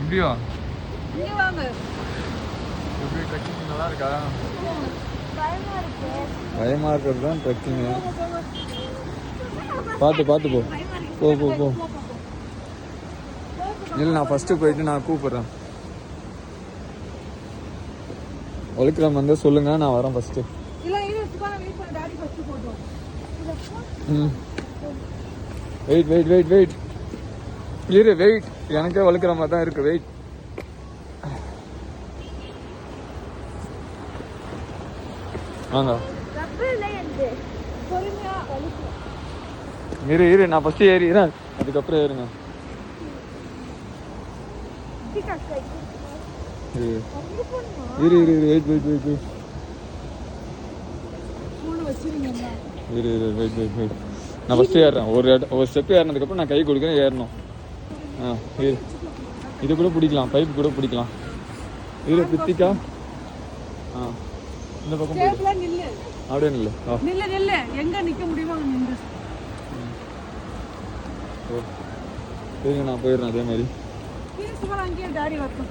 எப்படியோ இங்க வாங்க. எப்படி ட்ரெக்கிங் நல்லா இருக்கா? பயமா இருக்கிறது தான் ட்ரெக்கிங்கு. பார்த்து பார்த்து போ போ போ போ. இல்லை நான் ஃபஸ்ட்டு போயிட்டு நான் கூப்பிட்றேன். ஒலிக்கிராம் வந்து சொல்லுங்க, நான் வரேன் ஃபஸ்ட்டு. ம் வெயிட் வெயிட் வெயிட் வெயிட் இரு வெயிட். எனக்கே வலுக்கிற மாதிரி தான் இருக்கு. வெயிட். வாங்க இரு இரு நான் ஃபஸ்ட்டு ஏறிடுறேன், அதுக்கப்புறம் ஏறுங்க. இரு இரு இரு வெயிட் வெயிட் வெயிட் வெயிட் இரு இரு வெயிட் வெயிட் வெயிட். நான் ஃபஸ்ட்டு ஏறுறேன். ஒரு ஸ்டெப் ஏறினதுக்கப்புறம் நான் கை கொடுக்குறேன், ஏறணும். ஆ இரு. இது கூட பிடிக்கலாம், பைப் கூட பிடிக்கலாம். இரு பித்திக்கா. ஆ இந்த பக்கம் அப்படியே நில்லு. எங்க நிக்க முடியுமோ அங்க நின்று. சரிங்க நான் போயிடுறேன் அதே மாதிரி. அங்கேயே டாடி வரட்டும்.